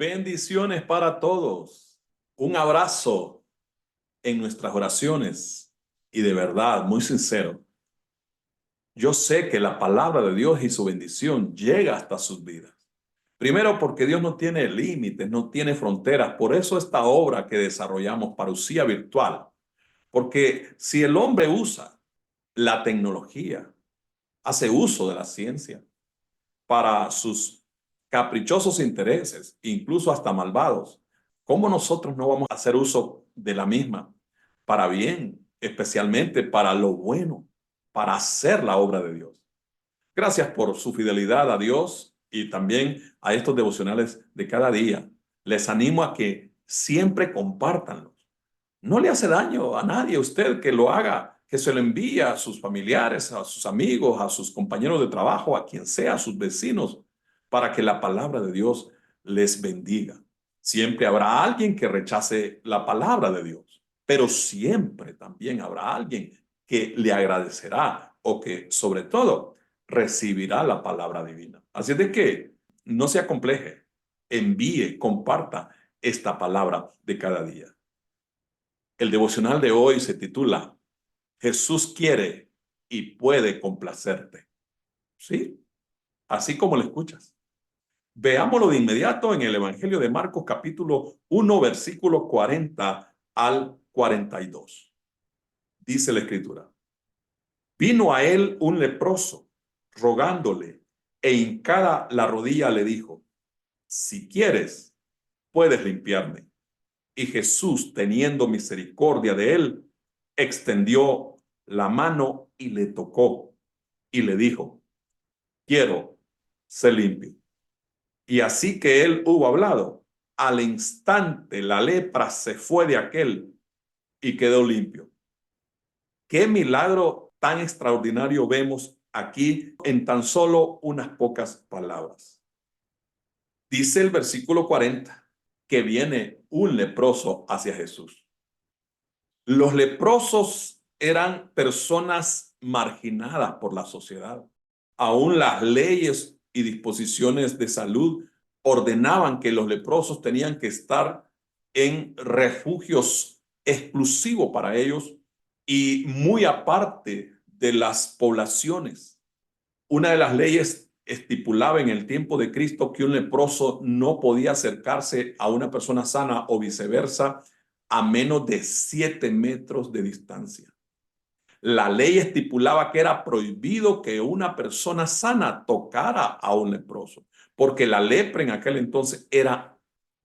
Bendiciones para todos. Un abrazo en nuestras oraciones y de verdad, muy sincero. Yo sé que la palabra de Dios y su bendición llega hasta sus vidas. Primero porque Dios no tiene límites, no tiene fronteras. Por eso esta obra que desarrollamos, Parucía Virtual. Porque si el hombre usa la tecnología, hace uso de la ciencia para sus caprichosos intereses, incluso hasta malvados, ¿cómo nosotros no vamos a hacer uso de la misma para bien, especialmente para lo bueno, para hacer la obra de Dios? Gracias por su fidelidad a Dios y también a estos devocionales de cada día. Les animo a que siempre compártanlos. No le hace daño a nadie usted que lo haga, que se lo envíe a sus familiares, a sus amigos, a sus compañeros de trabajo, a quien sea, a sus vecinos, para que la palabra de Dios les bendiga. Siempre habrá alguien que rechace la palabra de Dios, pero siempre también habrá alguien que le agradecerá o que, sobre todo, recibirá la palabra divina. Así de que no se acompleje, envíe, comparta esta palabra de cada día. El devocional de hoy se titula Jesús quiere y puede complacerte. ¿Sí? Así como lo escuchas. Veámoslo de inmediato en el Evangelio de Marcos capítulo 1 versículo 40 al 42. Dice la escritura. Vino a él un leproso, rogándole, e hincada la rodilla le dijo, si quieres, puedes limpiarme. Y Jesús, teniendo misericordia de él, extendió la mano y le tocó y le dijo, quiero ser limpio. Y así que él hubo hablado, al instante la lepra se fue de aquel y quedó limpio. Qué milagro tan extraordinario vemos aquí en tan solo unas pocas palabras. Dice el versículo 40 que viene un leproso hacia Jesús. Los leprosos eran personas marginadas por la sociedad. Aún las leyes y disposiciones de salud ordenaban que los leprosos tenían que estar en refugios exclusivos para ellos y muy aparte de las poblaciones. Una de las leyes estipulaba en el tiempo de Cristo que un leproso no podía acercarse a una persona sana o viceversa a menos de 7 metros de distancia. La ley estipulaba que era prohibido que una persona sana tocara a un leproso, porque la lepra en aquel entonces era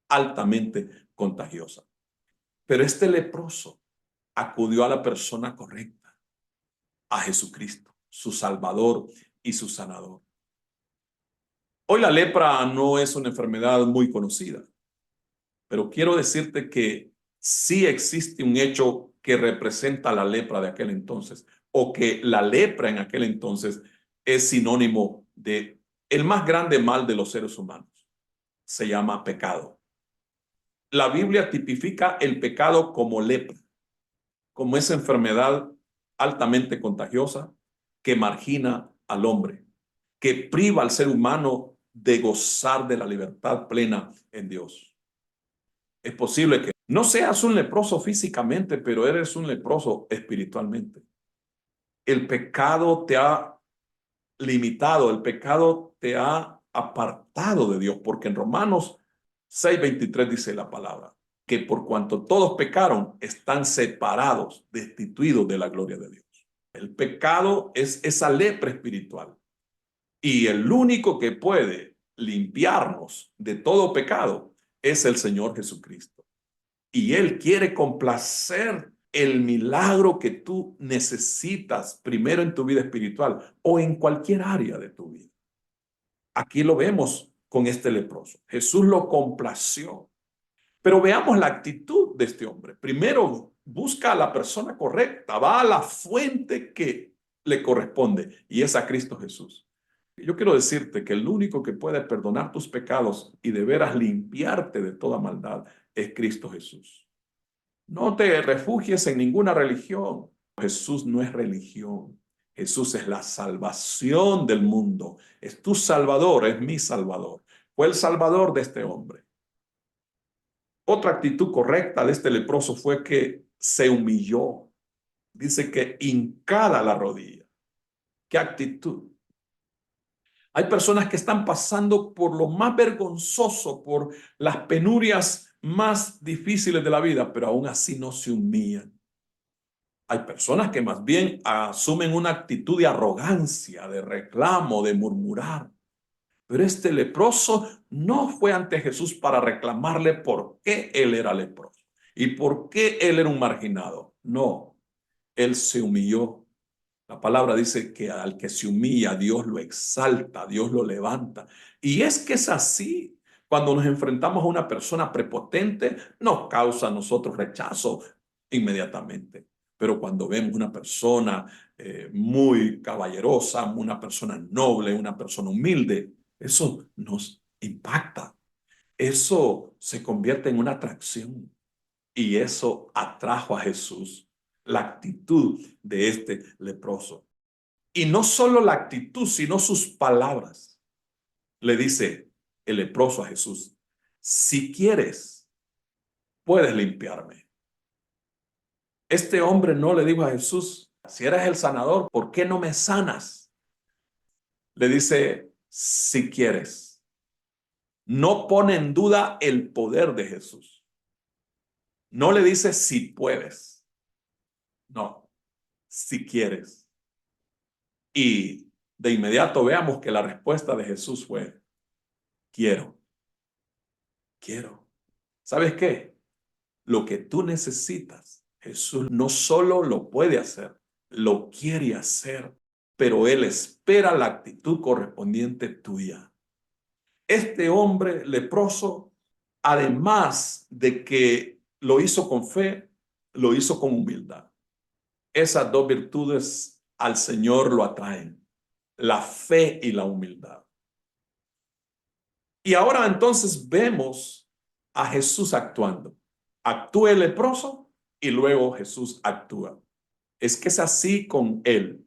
altamente contagiosa. Pero este leproso acudió a la persona correcta, a Jesucristo, su Salvador y su sanador. Hoy la lepra no es una enfermedad muy conocida, pero quiero decirte que sí existe un hecho que representa la lepra de aquel entonces, o que la lepra en aquel entonces es sinónimo de el más grande mal de los seres humanos. Se llama pecado. La Biblia tipifica el pecado como lepra, como esa enfermedad altamente contagiosa que margina al hombre, que priva al ser humano de gozar de la libertad plena en Dios. Es posible que no seas un leproso físicamente, pero eres un leproso espiritualmente. El pecado te ha limitado, el pecado te ha apartado de Dios, porque en Romanos 6:23 dice la palabra, que por cuanto todos pecaron, están separados, destituidos de la gloria de Dios. El pecado es esa lepra espiritual. Y el único que puede limpiarnos de todo pecado es el Señor Jesucristo. Y Él quiere complacer el milagro que tú necesitas primero en tu vida espiritual o en cualquier área de tu vida. Aquí lo vemos con este leproso. Jesús lo complació. Pero veamos la actitud de este hombre. Primero, busca a la persona correcta, va a la fuente que le corresponde y es a Cristo Jesús. Yo quiero decirte que el único que puede perdonar tus pecados y de veras limpiarte de toda maldad es Cristo Jesús. No te refugies en ninguna religión. Jesús no es religión. Jesús es la salvación del mundo. Es tu Salvador, es mi Salvador. Fue el Salvador de este hombre. Otra actitud correcta de este leproso fue que se humilló. Dice que hincada la rodilla. ¿Qué actitud? Hay personas que están pasando por lo más vergonzoso, por las penurias más difíciles de la vida, pero aún así no se humillan. Hay personas que más bien asumen una actitud de arrogancia, de reclamo, de murmurar. Pero este leproso no fue ante Jesús para reclamarle por qué él era leproso y por qué él era un marginado. No, él se humilló. La palabra dice que al que se humilla, Dios lo exalta, Dios lo levanta. Y es que es así. Cuando nos enfrentamos a una persona prepotente, nos causa a nosotros rechazo inmediatamente. Pero cuando vemos una persona muy caballerosa, una persona noble, una persona humilde, eso nos impacta. Eso se convierte en una atracción. Y eso atrajo a Jesús, la actitud de este leproso. Y no solo la actitud, sino sus palabras. Le dice el leproso a Jesús, si quieres, puedes limpiarme. Este hombre no le dijo a Jesús, si eres el sanador, ¿por qué no me sanas? Le dice, si quieres. No pone en duda el poder de Jesús. No le dice si puedes. No, si quieres. Y de inmediato veamos que la respuesta de Jesús fue, quiero, quiero. ¿Sabes qué? Lo que tú necesitas, Jesús no solo lo puede hacer, lo quiere hacer, pero Él espera la actitud correspondiente tuya. Este hombre leproso, además de que lo hizo con fe, lo hizo con humildad. Esas dos virtudes al Señor lo atraen, la fe y la humildad. Y ahora entonces vemos a Jesús actuando. Actúa el leproso y luego Jesús actúa. Es que es así con él.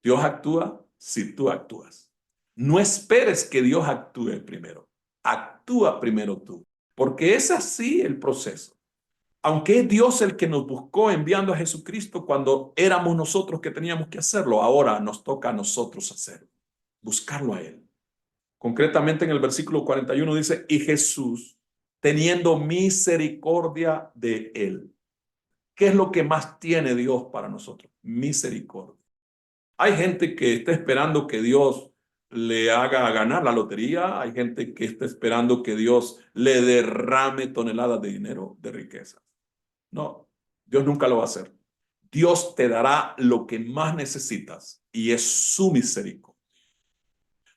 Dios actúa si tú actúas. No esperes que Dios actúe primero. Actúa primero tú, porque es así el proceso. Aunque es Dios el que nos buscó enviando a Jesucristo cuando éramos nosotros que teníamos que hacerlo, ahora nos toca a nosotros hacerlo, buscarlo a Él. Concretamente en el versículo 41 dice, y Jesús, teniendo misericordia de él. ¿Qué es lo que más tiene Dios para nosotros? Misericordia. Hay gente que está esperando que Dios le haga ganar la lotería. Hay gente que está esperando que Dios le derrame toneladas de dinero, de riqueza. No, Dios nunca lo va a hacer. Dios te dará lo que más necesitas y es su misericordia.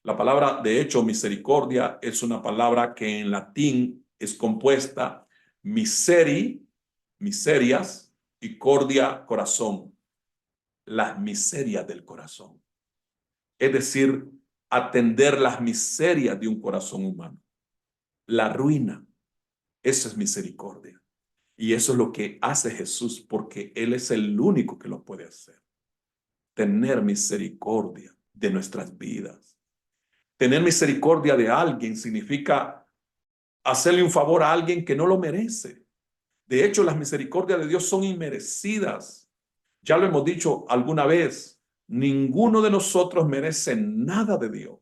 La palabra, de hecho, misericordia es una palabra que en latín es compuesta miseri, miserias, y cordia, corazón. Las miserias del corazón. Es decir, atender las miserias de un corazón humano. La ruina, eso es misericordia. Y eso es lo que hace Jesús porque Él es el único que lo puede hacer. Tener misericordia de nuestras vidas. Tener misericordia de alguien significa hacerle un favor a alguien que no lo merece. De hecho, las misericordias de Dios son inmerecidas. Ya lo hemos dicho alguna vez, ninguno de nosotros merece nada de Dios.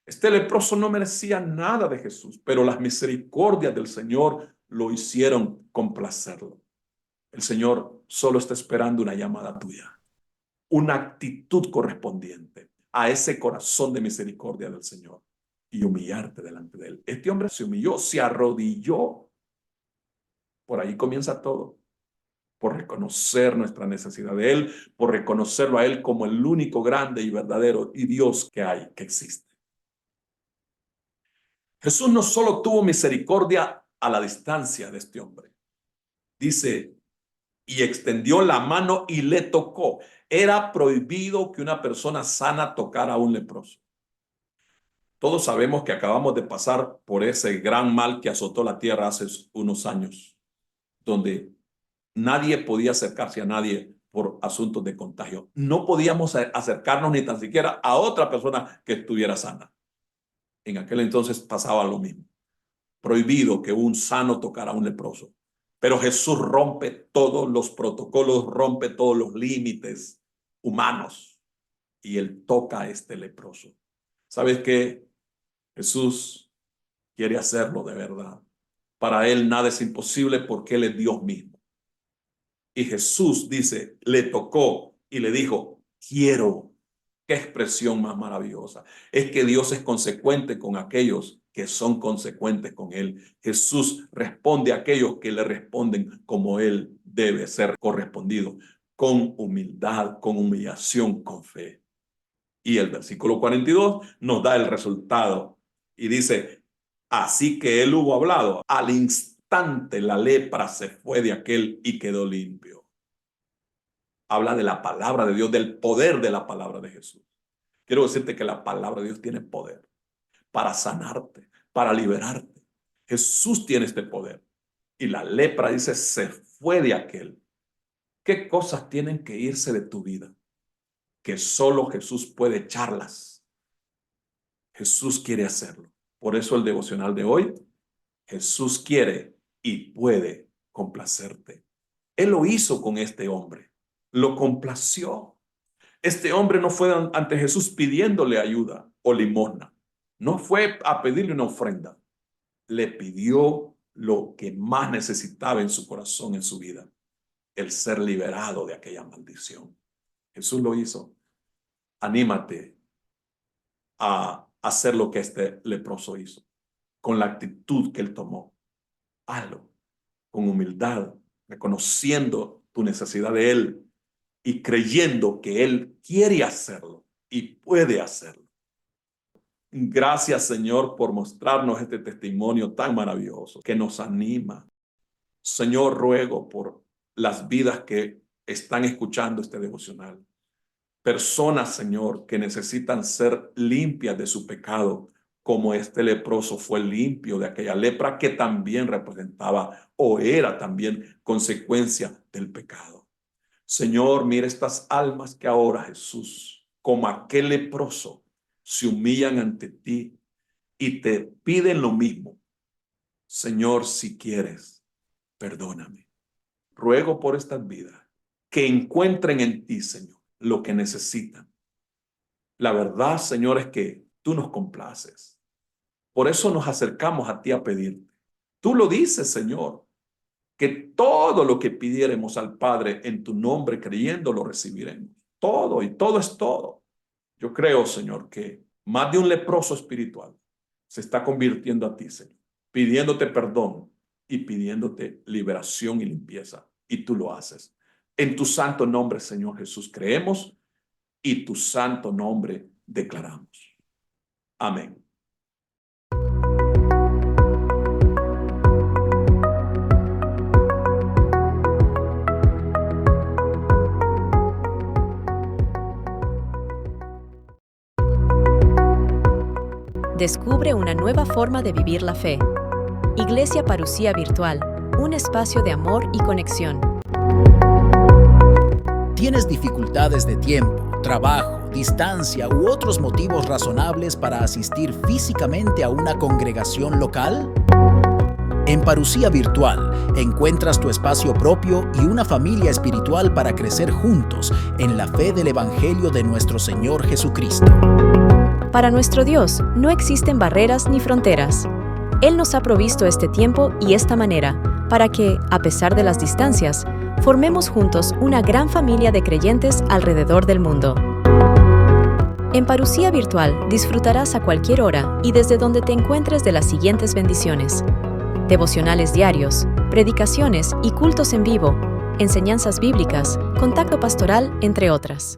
Este leproso no merecía nada de Jesús, pero las misericordias del Señor lo hicieron complacerlo. El Señor solo está esperando una llamada tuya, una actitud correspondiente a ese corazón de misericordia del Señor y humillarte delante de Él. Este hombre se humilló, se arrodilló. Por ahí comienza todo. Por reconocer nuestra necesidad de Él, por reconocerlo a Él como el único grande y verdadero y Dios que hay, que existe. Jesús no solo tuvo misericordia a la distancia de este hombre. Dice, y extendió la mano y le tocó. Era prohibido que una persona sana tocara a un leproso. Todos sabemos que acabamos de pasar por ese gran mal que azotó la tierra hace unos años, donde nadie podía acercarse a nadie por asuntos de contagio. No podíamos acercarnos ni tan siquiera a otra persona que estuviera sana. En aquel entonces pasaba lo mismo. prohibido que un sano tocara a un leproso. Pero Jesús rompe todos los protocolos, rompe todos los límites humanos y él toca a este leproso. ¿Sabes qué? Jesús quiere hacerlo de verdad. Para él nada es imposible porque él es Dios mismo. Y Jesús dice, le tocó y le dijo, quiero. Qué expresión más maravillosa. Es que Dios es consecuente con aquellos que son consecuentes con él. Jesús responde a aquellos que le responden como él debe ser correspondido, con humildad, con humillación, con fe. Y el versículo 42 nos da el resultado y dice, así que él hubo hablado, al instante la lepra se fue de aquel y quedó limpio. Habla de la palabra de Dios, del poder de la palabra de Jesús. Quiero decirte que la palabra de Dios tiene poder para sanarte, para liberarte. Jesús tiene este poder. Y la lepra, dice, se fue de aquel. ¿Qué cosas tienen que irse de tu vida? Que solo Jesús puede echarlas. Jesús quiere hacerlo. Por eso el devocional de hoy, Jesús quiere y puede complacerte. Él lo hizo con este hombre. Lo complació. Este hombre no fue ante Jesús pidiéndole ayuda o limosna. No fue a pedirle una ofrenda. Le pidió lo que más necesitaba en su corazón, en su vida. El ser liberado de aquella maldición. Jesús lo hizo. Anímate a hacer lo que este leproso hizo. Con la actitud que él tomó. Hazlo con humildad, reconociendo tu necesidad de él. Y creyendo que él quiere hacerlo y puede hacerlo. Gracias, Señor, por mostrarnos este testimonio tan maravilloso que nos anima. Señor, ruego por las vidas que están escuchando este devocional. Personas, Señor, que necesitan ser limpias de su pecado, como este leproso fue limpio de aquella lepra que también representaba o era también consecuencia del pecado. Señor, mira estas almas que ahora, Jesús, como aquel leproso, se humillan ante ti y te piden lo mismo. Señor, si quieres, perdóname. Ruego por estas vidas que encuentren en ti, Señor, lo que necesitan. La verdad, Señor, es que tú nos complaces. Por eso nos acercamos a ti a pedirte. Tú lo dices, Señor, que todo lo que pidiéremos al Padre en tu nombre creyendo lo recibiremos. Todo, y todo es todo. Yo creo, Señor, que más de un leproso espiritual se está convirtiendo a ti, Señor, pidiéndote perdón y pidiéndote liberación y limpieza. Y tú lo haces. En tu santo nombre, Señor Jesús, creemos y tu santo nombre declaramos. Amén. Descubre una nueva forma de vivir la fe. Iglesia Parucía Virtual, un espacio de amor y conexión. ¿Tienes dificultades de tiempo, trabajo, distancia u otros motivos razonables para asistir físicamente a una congregación local? En Parucía Virtual encuentras tu espacio propio y una familia espiritual para crecer juntos en la fe del Evangelio de nuestro Señor Jesucristo. Para nuestro Dios no existen barreras ni fronteras. Él nos ha provisto este tiempo y esta manera para que, a pesar de las distancias, formemos juntos una gran familia de creyentes alrededor del mundo. En Parucía Virtual disfrutarás a cualquier hora y desde donde te encuentres de las siguientes bendiciones: devocionales diarios, predicaciones y cultos en vivo, enseñanzas bíblicas, contacto pastoral, entre otras.